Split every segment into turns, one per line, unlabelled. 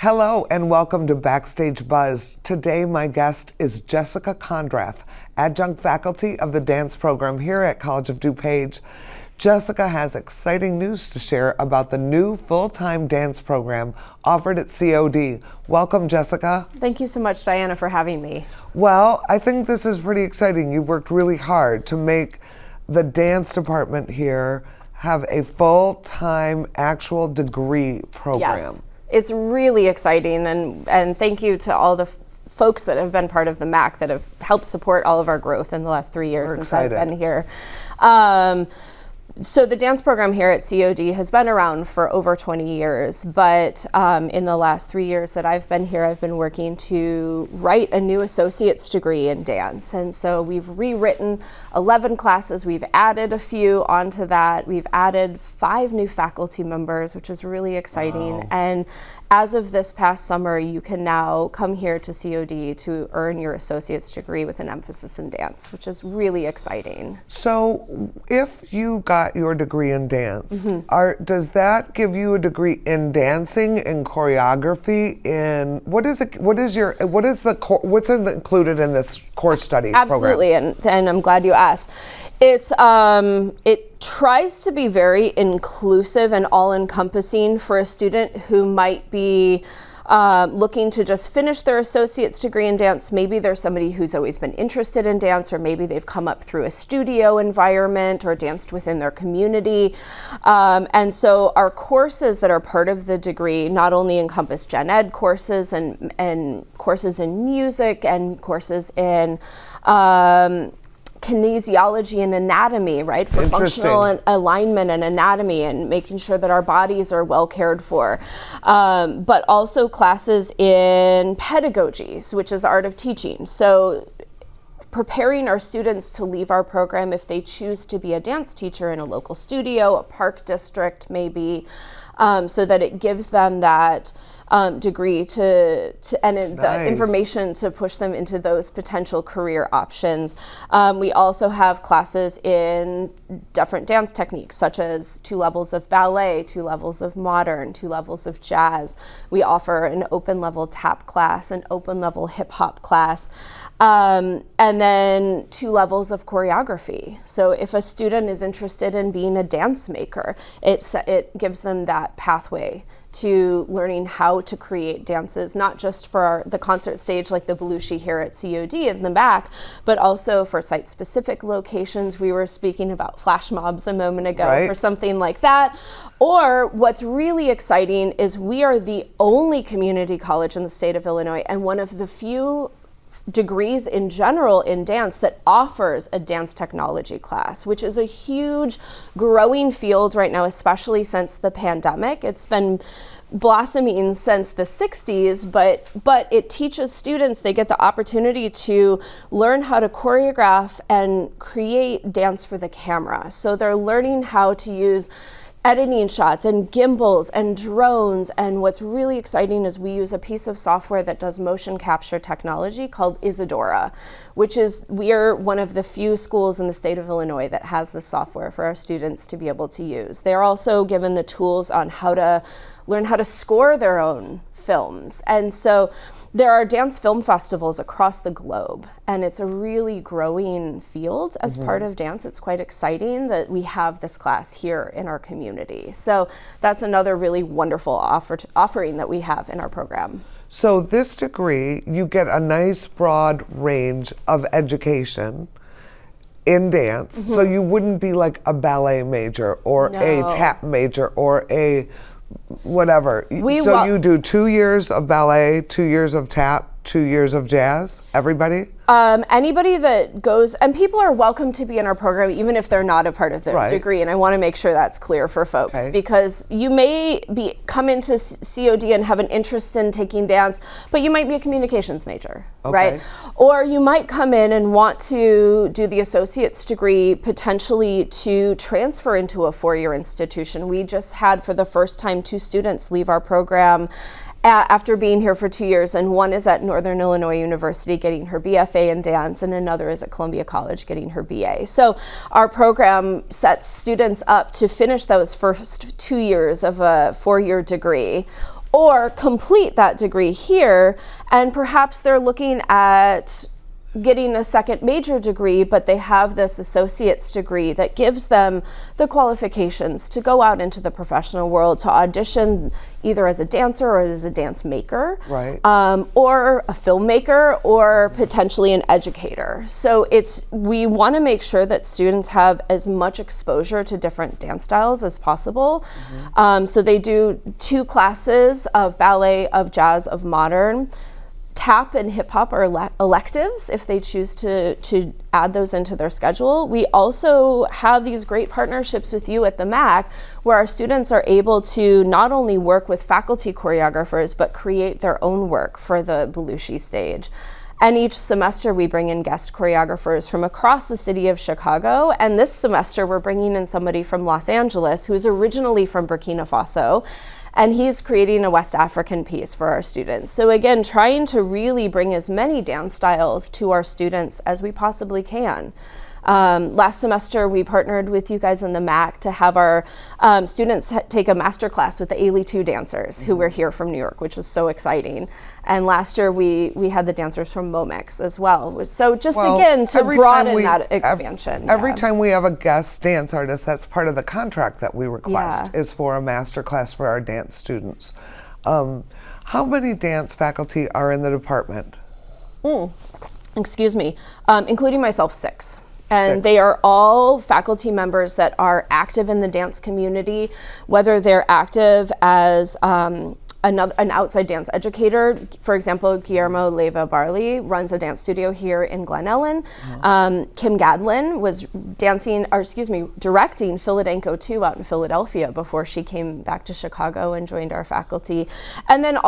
Hello and welcome to Backstage Buzz. Today my guest is Jessica Kondrath, Adjunct Faculty of the dance program here at College of DuPage. Jessica has exciting news to share about the new full-time dance program offered at COD. Welcome, Jessica.
Thank you so much, Diana, for having me.
Well, I think this is pretty exciting. You've worked really hard to make the dance department here have a full-time actual degree program.
Yes, it's really exciting, and thank you to all the folks that have been part of the MAC that have helped support all of our growth in the last 3 years since I've been here. So the dance program here at COD has been around for over 20 years, but in the last 3 years that I've been here, I've been working to write a new associate's degree in dance. And so we've rewritten 11 classes, we've added a few onto that, we've added 5 new faculty members, which is really exciting. Wow. And as of this past summer, you can now come here to COD to earn your associate's degree with an emphasis in dance, which is really exciting.
So if you got your degree in dance, does that give you a degree in dancing, in choreography, in what's included in this course study program?
Absolutely, and I'm glad you asked. It's it tries to be very inclusive and all-encompassing for a student who might be looking to just finish their associate's degree in dance. Maybe there's somebody who's always been interested in dance, or maybe they've come up through a studio environment or danced within their community. And so our courses that are part of the degree not only encompass gen ed courses and courses in music and courses in kinesiology and anatomy, right? For functional alignment and anatomy and making sure that our bodies are well cared for. But also classes in pedagogy, which is the art of teaching. So preparing our students to leave our program if they choose to be a dance teacher in a local studio, a park district maybe, so that it gives them that degree and the information to push them into those potential career options. We also have classes in different dance techniques, such as 2 levels of ballet, 2 levels of modern, 2 levels of jazz. We offer an open level tap class, an open level hip hop class, and then 2 levels of choreography. So if a student is interested in being a dance maker, it gives them that pathway to learning how to create dances, not just for the concert stage like the Belushi here at COD in the back, but also for site-specific locations. We were speaking about flash mobs a moment ago, right? For something like that. Or what's really exciting is we are the only community college in the state of Illinois and one of the few degrees in general in dance that offers a dance technology class, which is a huge growing field right now, especially since the pandemic. It's been blossoming since the 60s, but it teaches students, they get the opportunity to learn how to choreograph and create dance for the camera. So they're learning how to use editing shots and gimbals and drones, and what's really exciting is we use a piece of software that does motion capture technology called Isadora, we are one of the few schools in the state of Illinois that has this software for our students to be able to use. They're also given the tools on how to learn how to score their own films. And so there are dance film festivals across the globe, and it's a really growing field as part of dance. It's quite exciting that we have this class here in our community. So that's another really wonderful offering that we have in our program.
So this degree, you get a nice broad range of education in dance. So you wouldn't be like a ballet major or a tap major or a whatever. So you do 2 years of ballet, 2 years of tap, 2 years of jazz, everybody?
Anybody that goes, and people are welcome to be in our program even if they're not a part of their degree, and I want to make sure that's clear for folks, because you may come into COD and have an interest in taking dance, but you might be a communications major, right? Or you might come in and want to do the associate's degree potentially to transfer into a 4-year institution. We just had for the first time 2 students leave our program after being here for 2 years, and one is at Northern Illinois University getting her BFA in dance, and another is at Columbia College getting her BA. So our program sets students up to finish those first 2 years of a 4-year degree, or complete that degree here, and perhaps they're looking at getting a second major degree, but they have this associate's degree that gives them the qualifications to go out into the professional world to audition either as a dancer or as a dance maker,
right.
Or a filmmaker, or potentially an educator. So we want to make sure that students have as much exposure to different dance styles as possible. So they do 2 classes of ballet, of jazz, of modern. Tap and hip hop are electives if they choose to add those into their schedule. We also have these great partnerships with you at the MAC where our students are able to not only work with faculty choreographers, but create their own work for the Belushi stage. And each semester we bring in guest choreographers from across the city of Chicago. And this semester we're bringing in somebody from Los Angeles who's originally from Burkina Faso. And he's creating a West African piece for our students. So again, trying to really bring as many dance styles to our students as we possibly can. Last semester, we partnered with you guys in the MAC to have our students take a master class with the Ailey 2 dancers who were here from New York, which was so exciting. And last year, we had the dancers from Momix as well. So just again, to broaden that expansion.
Every time we have a guest dance artist, that's part of the contract that we request is for a master class for our dance students. How many dance faculty are in the department?
Excuse me, including myself, 6. And they are all faculty members that are active in the dance community, whether they're active as an outside dance educator. For example, Guillermo Leyva Barley runs a dance studio here in Glen Ellen. Kim Gadlin was directing Philadelphia 2 out in Philadelphia before she came back to Chicago and joined our faculty. And then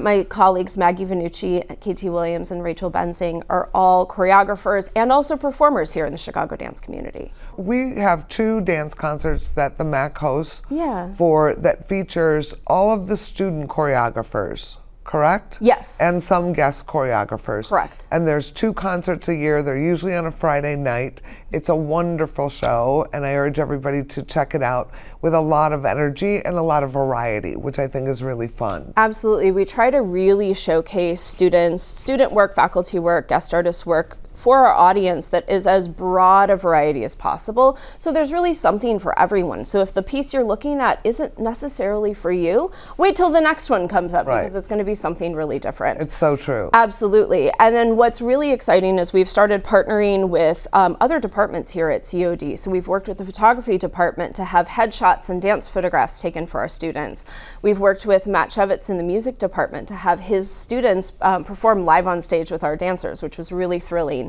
my colleagues Maggie Vanucci, KT Williams, and Rachel Bensing are all choreographers and also performers here in the Chicago dance community.
We have 2 dance concerts that the MAC hosts that features all of the student choreographers, correct?
Yes.
And some guest choreographers.
Correct.
And there's 2 concerts a year. They're usually on a Friday night. It's a wonderful show, and I urge everybody to check it out with a lot of energy and a lot of variety, which I think is really fun.
Absolutely. We try to really showcase student work, faculty work, guest artist work for our audience that is as broad a variety as possible. So there's really something for everyone. So if the piece you're looking at isn't necessarily for you, wait till the next one comes up because it's going to be something really different.
It's so true.
Absolutely. And then what's really exciting is we've started partnering with other departments here at COD. So we've worked with the photography department to have headshots and dance photographs taken for our students. We've worked with Matt Chevitz in the music department to have his students perform live on stage with our dancers, which was really thrilling.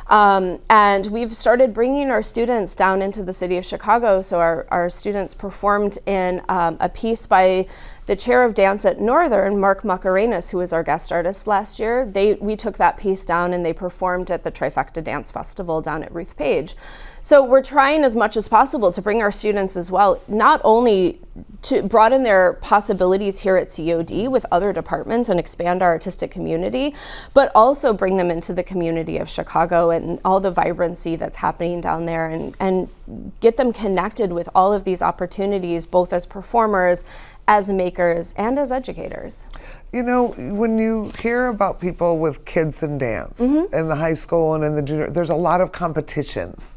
And we've started bringing our students down into the city of Chicago. So our students performed in a piece by the chair of dance at Northern, Mark Macarenas, who was our guest artist last year. We took that piece down and they performed at the Trifecta Dance Festival down at Ruth Page. So we're trying as much as possible to bring our students as well, not only to broaden their possibilities here at COD with other departments and expand our artistic community, but also bring them into the community of Chicago and all the vibrancy that's happening down there and get them connected with all of these opportunities, both as performers, as makers, and as educators.
You know, when you hear about people with kids in dance in the high school and in the junior, there's a lot of competitions.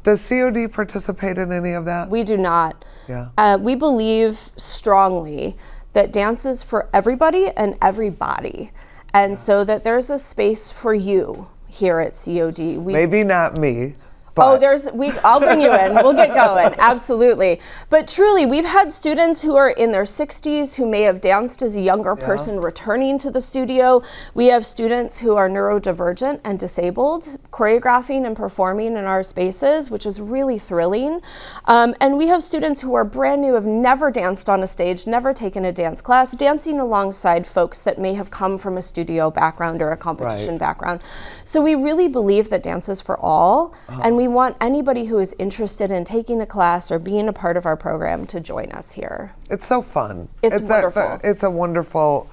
Does COD participate in any of that?
We do not.
Yeah.
We believe strongly that dance is for everybody and everybody, and so that there's a space for you here at COD.
Maybe not me. But.
I'll bring you in. We'll get going. Absolutely. But truly, we've had students who are in their 60s who may have danced as a younger person returning to the studio. We have students who are neurodivergent and disabled choreographing and performing in our spaces, which is really thrilling. And we have students who are brand new, have never danced on a stage, never taken a dance class, dancing alongside folks that may have come from a studio background or a competition background. So we really believe that dance is for all, and we want anybody who is interested in taking a class or being a part of our program to join us here.
It's so fun.
It's wonderful.
It's a wonderful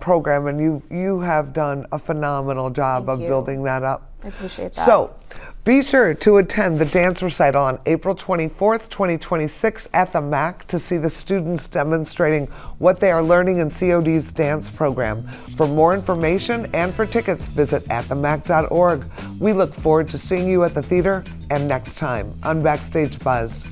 program, and you have done a phenomenal job of building that up.
I appreciate that.
So, Be sure to attend the dance recital on April 24th, 2026 at the MAC to see the students demonstrating what they are learning in COD's dance program. For more information and for tickets, visit atthemac.org. We look forward to seeing you at the theater and next time on Backstage Buzz.